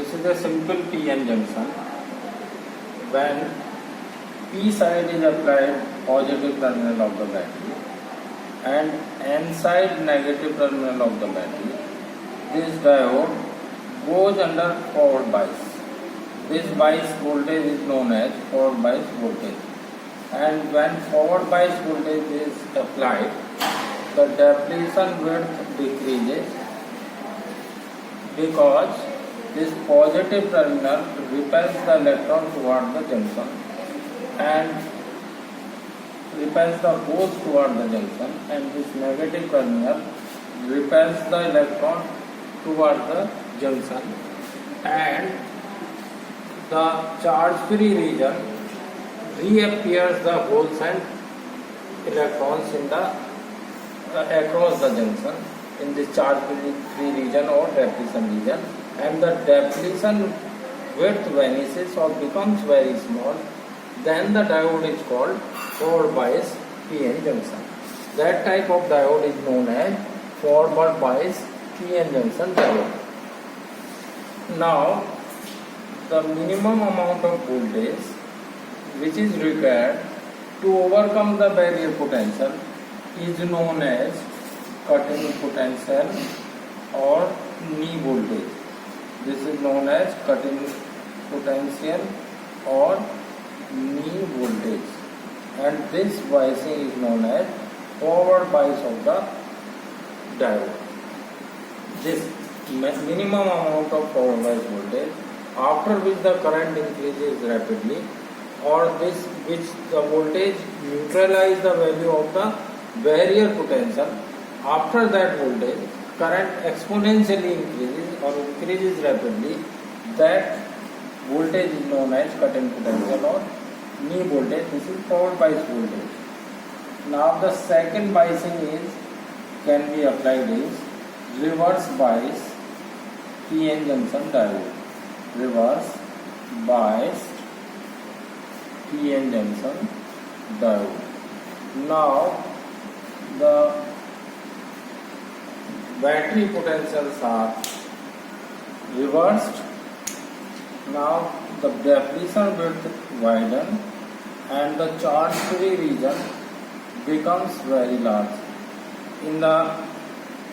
This is a simple PN junction. When P side is applied positive terminal of the battery and N side negative terminal of the battery, this diode goes under forward bias. This bias voltage is known as forward bias voltage. And when forward bias voltage is applied, the depletion width decreases because this positive terminal repels the electron toward the junction and repels the holes toward the junction, and this negative terminal repels the electron toward the junction, and the charge free region reappears the holes and electrons in the across the junction in the charge free region or depletion region, and the depletion width vanishes or becomes very small. Then the diode is called forward bias PN junction. That type of diode is known as forward bias PN junction diode. Now, the minimum amount of voltage which is required to overcome the barrier potential is known as cut-in potential or knee voltage. This is known as cut-in potential or knee voltage, and this biasing is known as forward bias of the diode. This minimum amount of forward bias voltage after which the current increases rapidly, or this which the voltage neutralizes the value of the barrier potential. After that voltage, current exponentially increases rapidly. That voltage is known as cut-in potential or knee voltage. This is forward bias voltage. Now the second biasing can be applied is reverse bias PN junction diode. Reverse biased PN junction diode. Now the battery potentials are reversed. Now the depletion width widens and the charge free region becomes very large. In the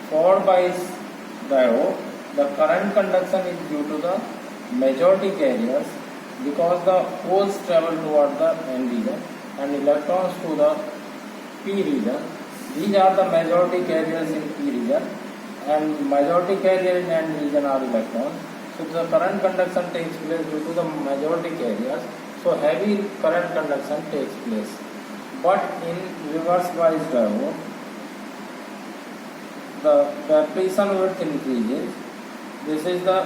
forward bias diode, the current conduction is due to the majority carriers because the holes travel toward the N region and electrons to the P region. These are the majority carriers in P region, and majority carrier in N region are electrons. So the current conduction takes place due to the majority carriers. So heavy current conduction takes place. But in reverse bias diode, the depletion width increases. This is the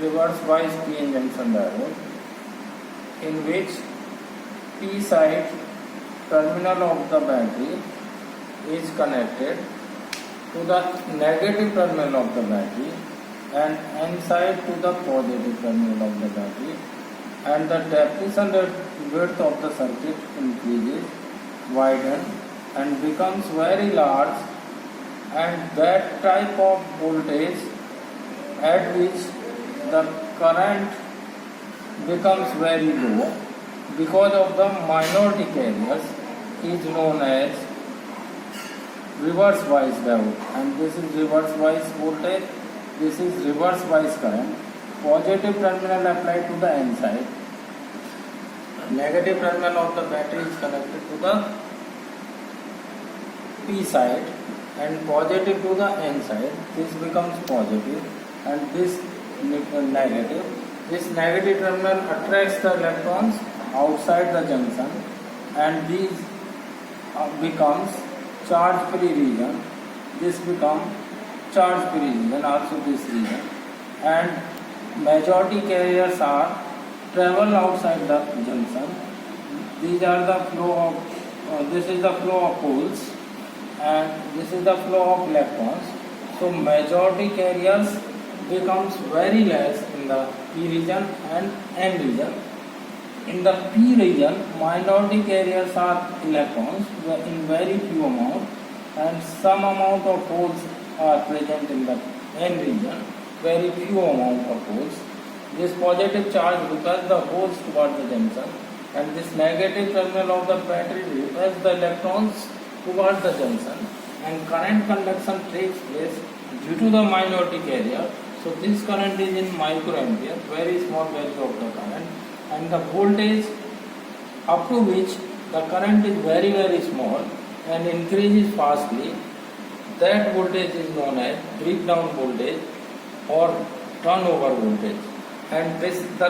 reverse bias PN junction diode, in which P side terminal of the battery is connected to the negative terminal of the battery and N side to the positive terminal of the battery, and the depletion width of the circuit increases, widens and becomes very large, and that type of voltage at which the current becomes very low because of the minority carriers is known as reverse bias diode. And this is reverse bias voltage, this is reverse bias current. Positive terminal applied to the N side, negative terminal of the battery is connected to the P side, and positive to the N side. This becomes positive and this negative. This negative terminal attracts the electrons outside the junction, and these becomes charge free region. This becomes charge free region, also this region, and majority carriers are travel outside the junction. These are the flow of this is the flow of holes, and this is the flow of electrons. So majority carriers becomes very less in the P region and N region. In the P region, minority carriers are electrons in very few amount, and some amount of holes are present in the N region, very few amount of holes. This positive charge repels the holes towards the junction, and this negative terminal of the battery repels the electrons towards the junction, and current conduction takes place due to the minority carrier. So this current is in microampere, very small value of the current, and the voltage up to which the current is very small and increases fastly, that voltage is known as breakdown voltage or turnover voltage. And there is a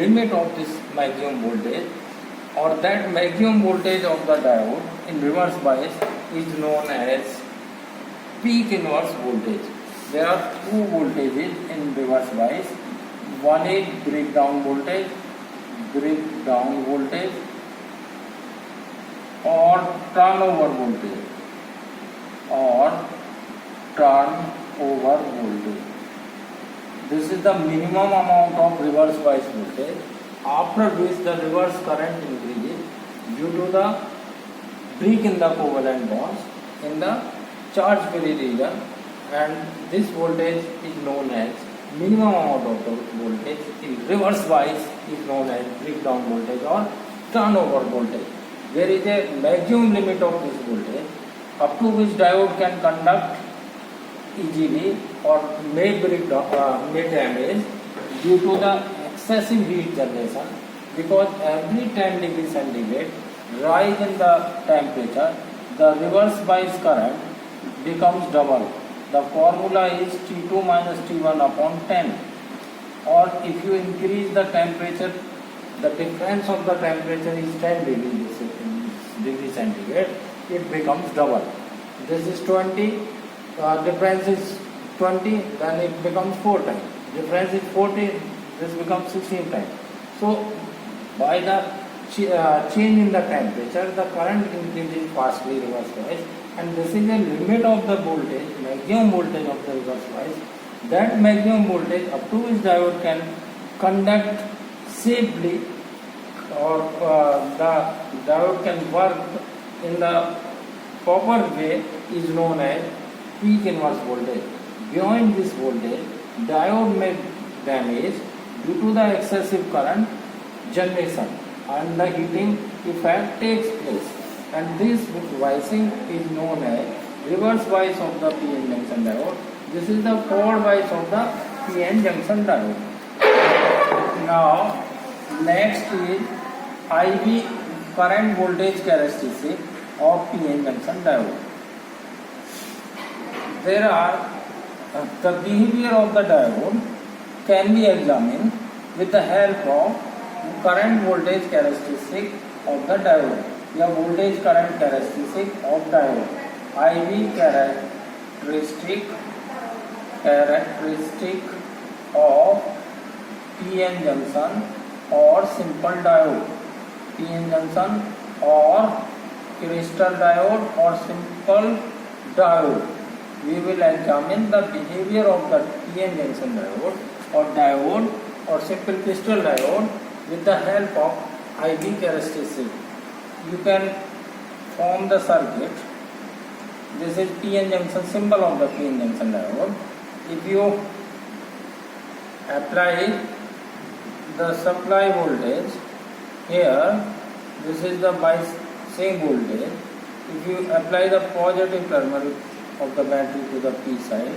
limit of this maximum voltage, or that maximum voltage of the diode in reverse bias is known as peak inverse voltage. There are two voltages in reverse bias. One is breakdown voltage or turnover voltage This is the minimum amount of reverse bias voltage after which the reverse current increases due to the break in the covalent bonds in the charge free region, and this voltage is known as minimum amount of the voltage in reverse bias is known as breakdown voltage or turnover voltage. There is a maximum limit of this voltage up to which diode can conduct easily or may damage due to the excessive heat generation, because every 10 degree centigrade rise in the temperature, the reverse bias current becomes double. The formula is T2 minus T1 upon 10, or if you increase the temperature, the difference of the temperature is 10 degree centigrade, it becomes double. This is 20, difference is 20, then it becomes 4 times. Difference is 40, this becomes 16 times. So by the change in the temperature, the current increases fastly reverse bias, and this is a limit of the voltage, maximum voltage of the reverse bias. That maximum voltage up to which diode can conduct safely, or the diode can work in the proper way, is known as peak inverse voltage. Beyond this voltage, diode may damage due to the excessive current generation and the heating effect takes place, and this biasing is known as reverse bias of the PN junction diode. This is the forward bias of the PN junction diode. Now next is IV current voltage characteristic of PN junction diode. There are the behavior of the diode can be examined with the help of current voltage characteristic of the diode या voltage current characteristic of diode. IV characteristic of PN junction or simple diode, PN junction or crystal diode or simple diode. We will examine the behavior of the PN junction diode or simple crystal diode with the help of IV characteristic. You can form the circuit. This is PN junction, symbol of the PN junction diode. If you apply the supply voltage here, this is the biasing voltage. If you apply the positive terminal of the battery to the P side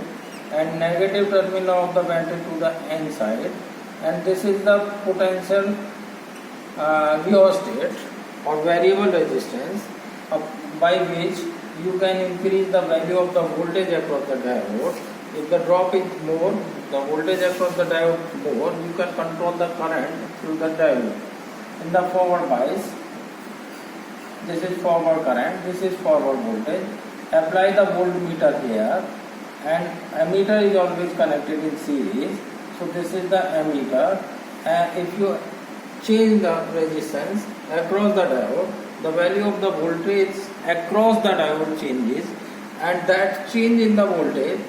and negative terminal of the battery to the N side, and this is the potential rheostat or variable resistance by which you can increase the value of the voltage across the diode. If the drop is more, the voltage across the diode more, you can control the current through the diode. In the forward bias, this is forward current, this is forward voltage. Apply the voltmeter here, and ammeter is always connected in series. So this is the ammeter, and if you change the resistance across the diode, the value of the voltage across the diode changes, and that change in the voltage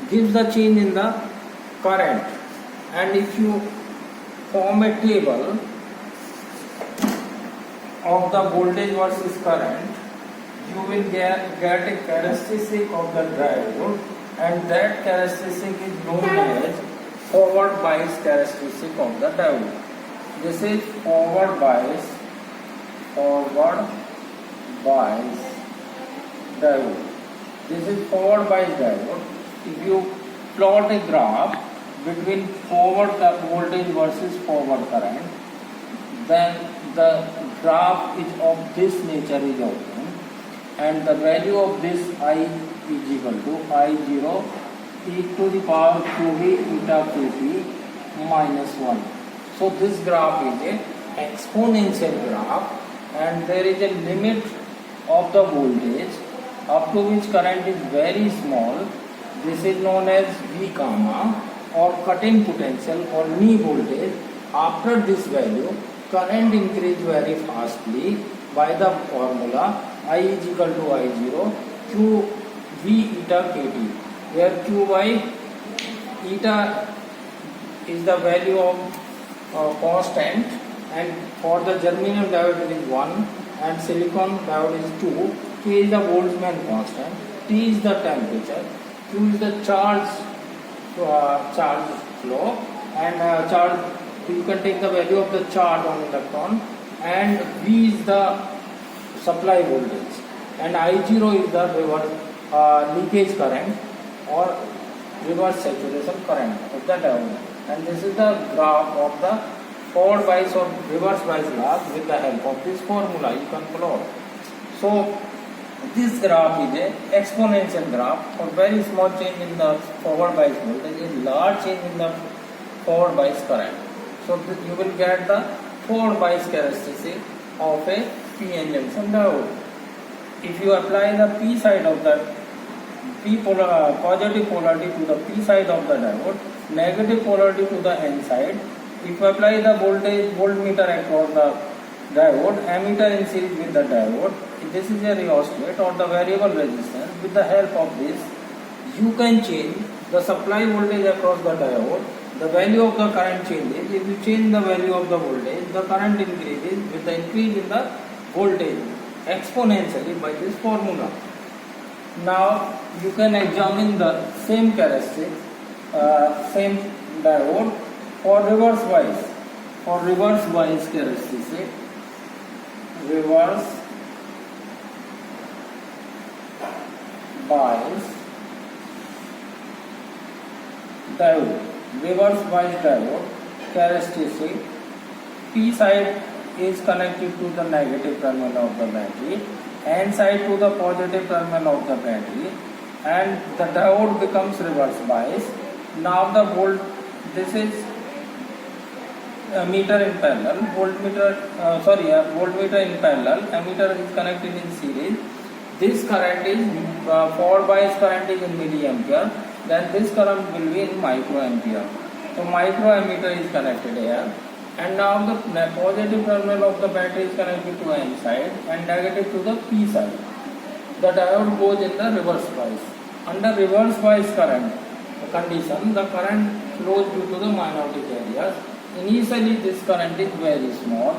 gives the change in the current. And if you form a table of the voltage versus current, you will get a characteristic of the diode, and that characteristic is known as forward bias characteristic of the diode. This is forward bias diode. This is forward bias diode. If you plot a graph between forward voltage versus forward current, then the graph is of this nature is open, and the value of this I is equal to I0 e to the power qv eta kT minus 1. So this graph is an exponential graph, and there is a limit of the voltage up to which current is very small. This is known as V gamma or cut-in potential or knee voltage. After this value, current increase very fastly by the formula I is equal to I0 Q V eta kT, where Q by eta is the value of constant, and for the germanium diode it is 1 and silicon diode is 2. K is the Boltzmann constant, T is the temperature, Q is the charge flow, and charge, you can take the value of the charge on electron, and V is the supply voltage, and I0 is the reverse leakage current or reverse saturation current of the diode. And this is the graph of the forward bias or reverse bias graph. With the help of this formula you can plot. So this graph is a exponential graph. For very small change in the forward bias voltage, a large change in the forward bias current. So you will get the forward bias characteristic of a PN junction diode. If you apply the P side of the positive polarity to the P side of the diode, negative polarity to the N side. If you apply the voltmeter across the diode, ammeter in series with the diode, this is a rheostat or the variable resistance. With the help of this, you can change the supply voltage across the diode. The value of the current changes. If you change the value of the voltage, the current increases with the increase in the voltage exponentially by this formula. Now you can examine the same characteristic, same diode for reverse bias. For reverse bias characteristic, reverse bias diode. Reverse bias diode characteristic, P side is connected to the negative terminal of the battery, N side to the positive terminal of the battery, and the diode becomes reverse bias. Now the this is meter in parallel, voltmeter in parallel, ammeter is connected in series. This current is forward bias current is in milliampere, then this current will be in microampere. So microammeter is connected here, and now the positive terminal of the battery is connected to N side and negative to the P side. The diode goes in the reverse bias. Under reverse bias current condition, the current flows due to the magnetic areas. Initially this current is very small.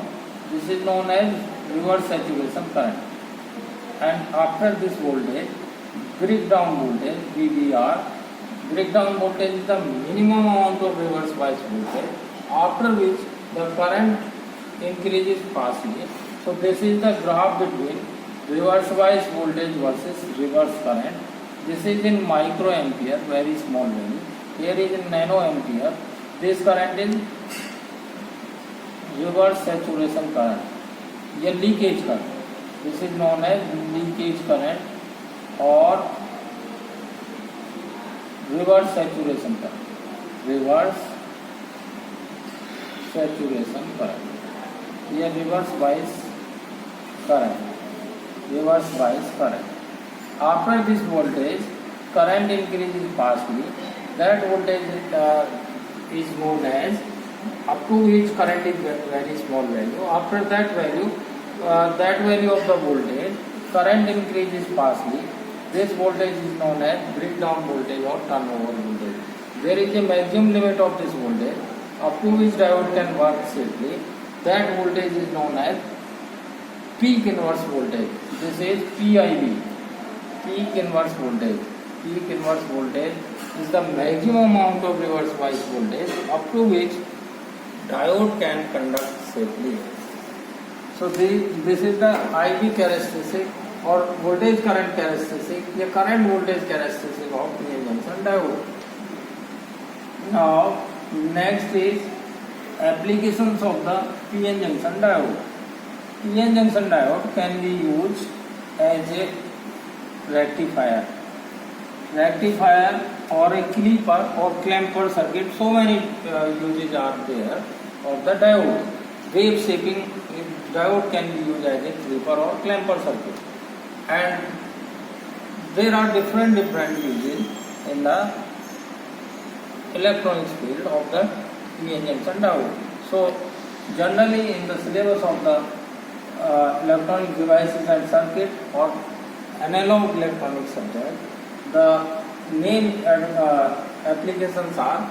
This is known as reverse saturation current. And after this voltage, breakdown voltage VBR, breakdown voltage is the minimum amount of reverse bias voltage, after which the current increases fastly. So this is the graph between reverse bias voltage versus reverse current. This is in microampere, very small value. Here is in nanoampere. This current is reverse saturation current. ये leakage current. This is known as leakage current or reverse saturation current. Reverse saturation current. ये reverse bias current. Reverse bias current. After this voltage, current increases fastly. That voltage is known as, up to which current is very small value. After that value of the voltage, current increases fastly. This voltage is known as breakdown voltage or turnover voltage. There is a maximum limit of this voltage, up to which diode can work safely. That voltage is known as peak inverse voltage. This is PIV, peak inverse voltage. Peak inverse voltage is the maximum amount of reverse bias voltage up to which diode can conduct safely. So this is the IV characteristic or voltage current characteristic, the current voltage characteristic of PN junction diode. Now next is applications of the PN junction diode. PN junction diode can be used as a rectifier or a clipper or clamper circuit. So many uses are there of the diode. Wave shaping diode can be used as a clipper or clamper circuit, and there are different uses in the electronics field of the PN junction diode. So generally in the syllabus of the electronic devices and circuit or analog electronic subject, the main applications are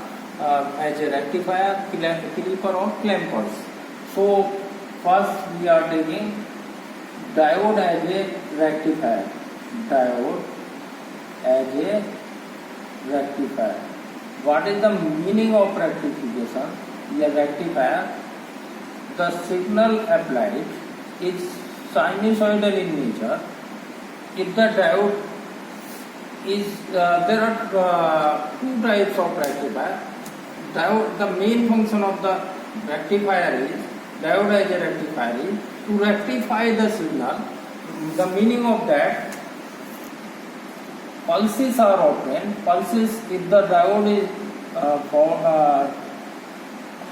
as a rectifier, clipper or clampers. So first we are taking diode as a rectifier. Diode as a rectifier. What is the meaning of rectification? A rectifier, the signal applied is sinusoidal in nature. If the diode is, there are two types of rectifier. Diode, the main function of the rectifier is, diode as a rectifier is to rectify the signal. The meaning of that, pulses are obtained. Pulses, if the diode is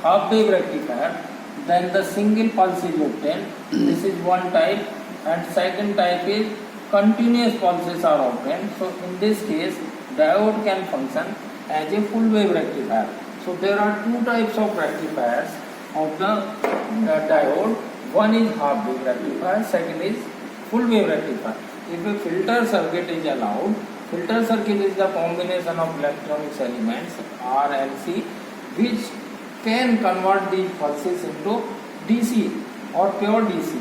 half wave rectifier, then the single pulse is obtained. This is one type, and second type is continuous pulses are obtained. So in this case, diode can function as a full wave rectifier. So there are two types of rectifiers of the diode. One is half wave rectifier, second is full wave rectifier. If a filter circuit is allowed, filter circuit is the combination of electronics elements R and C, which can convert these pulses into DC or pure DC.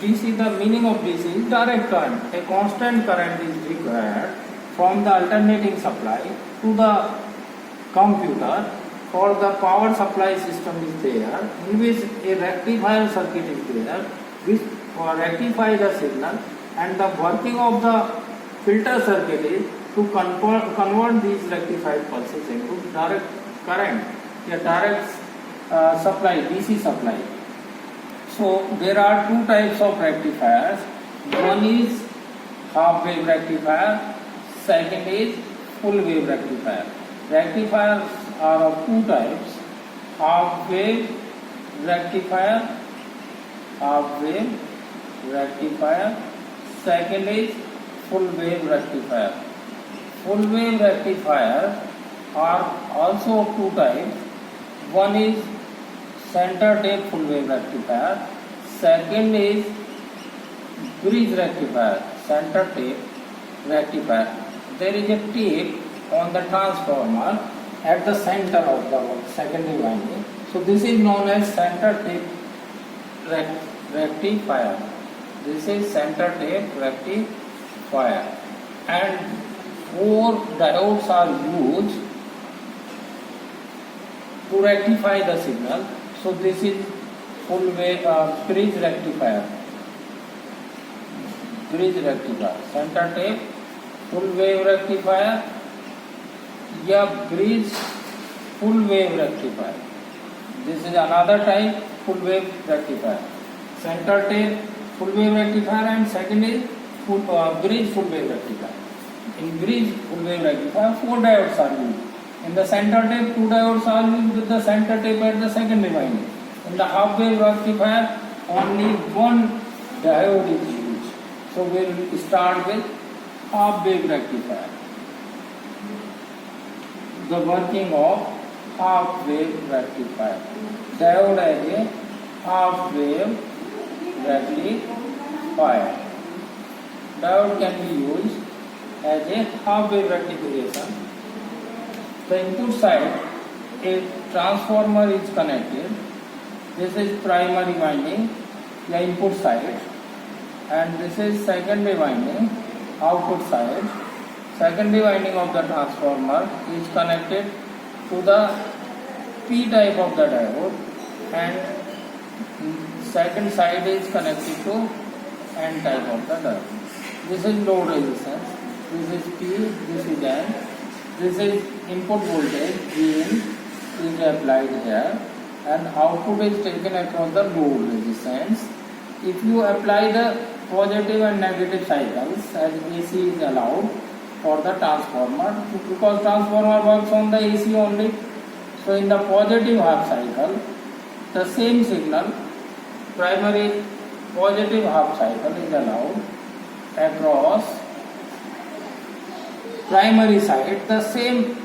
DC, the meaning of DC is direct current. A constant current is required from the alternating supply to the computer, for the power supply system is there, in which a rectifier circuit is there, which rectifies the signal, and the working of the filter circuit is to convert these rectified pulses into direct current, a direct supply, DC supply. So there are two types of rectifiers. One is half wave rectifier, second is full wave rectifier. Rectifiers are of two types: half wave rectifier, second is full wave rectifier. Full wave rectifier are also of two types. One is center tape full wave rectifier, second is bridge rectifier, center tape rectifier. There is a tape on the transformer at the center of the secondary winding. So this is known as center tape rectifier. This is center tape rectifier, and 4 diodes are used to rectify the signal. So this is full wave bridge rectifier. Center tape full wave rectifier या bridge full wave rectifier. This is another type, full wave rectifier. Center tape full wave rectifier, and second is bridge full wave rectifier. In bridge full wave rectifier, 4 diodes are used. In the center tape, 2 diodes are used with the center tape at the secondary winding. In the half wave rectifier, only 1 diode is used. So we will start with half wave rectifier. The working of half wave rectifier. Diode as a half wave rectifier. Diode can be used as a half wave rectification. The input side, a transformer is connected. This is primary winding, the input side, and this is secondary winding, output side. secondary winding of the transformer is connected to the P type of the diode, and second side is connected to N type of the diode. This is load resistance, this is P, this is N, this is input voltage Vin is applied here, and output is taken across the load resistance. If you apply the positive and negative cycles, as AC is allowed for the transformer, because transformer works on the AC only. So in the positive half cycle, the same signal, primary positive half cycle is allowed across primary side. The same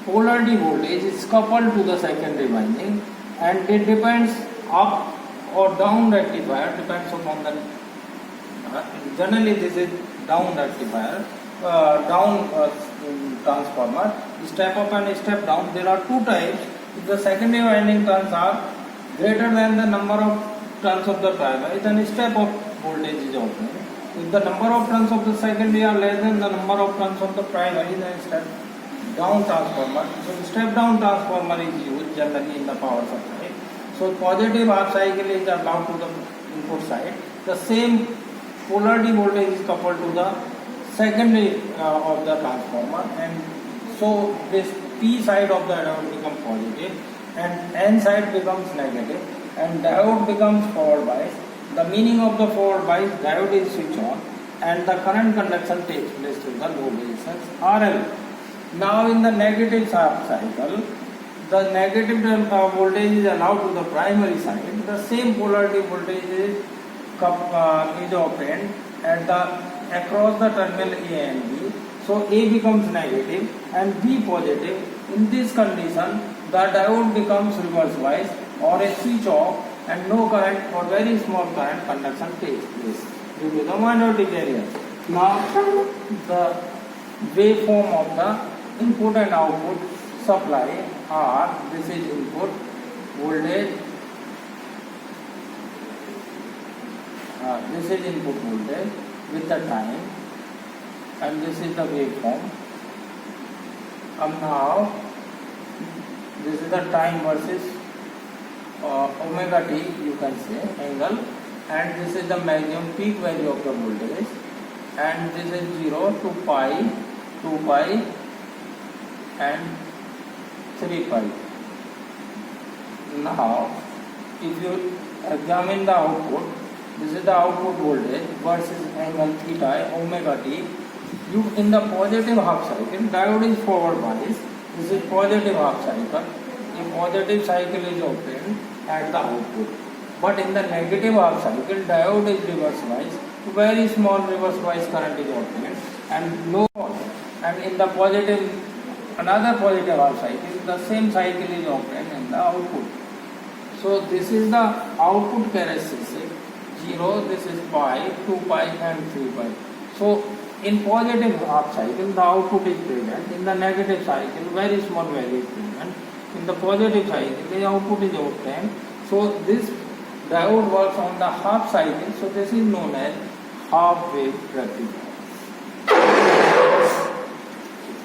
polarity voltage is coupled to the secondary winding, and it depends up or down rectifier, depends upon the generally this is down rectifier, transformer, step up and step down. There are two types. If the secondary winding turns are greater than the number of turns of the primary, then step up voltage is obtained. If the number of turns of the secondary are less than the number of turns of the primary, then step down transformer. So step down transformer is used generally in the power supply. So positive half cycle is allowed to the input side. The same polarity voltage is coupled to the secondary of the transformer, and so this P side of the diode becomes positive and N side becomes negative, and diode becomes forward bias. The meaning of the forward bias, diode is switched on and the current conduction takes place through the load resistance RL. Now in the negative half cycle, the negative voltage is allowed to the primary side. The same polarity voltage is obtained at the across the terminal A and B. So A becomes negative and B positive. In this condition, the diode becomes reverse bias or a switch off, and no current or very small current conduction takes place due to the minority barrier. Now the waveform of the input and output supply are, this is input voltage, this is input voltage with the time, and this is the waveform. And now this is the time versus omega t, you can say, angle, and this is the maximum peak value of the voltage, and this is 0 to pi, 2 pi and 3 pi. Now if you examine the output, this is the output voltage versus angle theta omega t. You in the positive half cycle, diode is forward bias. This is positive half cycle. A positive cycle is obtained at the output. But in the negative half cycle, diode is reverse bias. Very small reverse bias current is obtained and low. And in the positive, another positive half cycle, the same cycle is obtained in the output. So this is the output characteristic. 0, this is pi, 2 pi and 3 pi. So in positive half cycle, the output is present. In the negative cycle, very small value is present. In the positive cycle, the output is obtained. So this diode works on the half cycle. So this is known as half wave rectifier.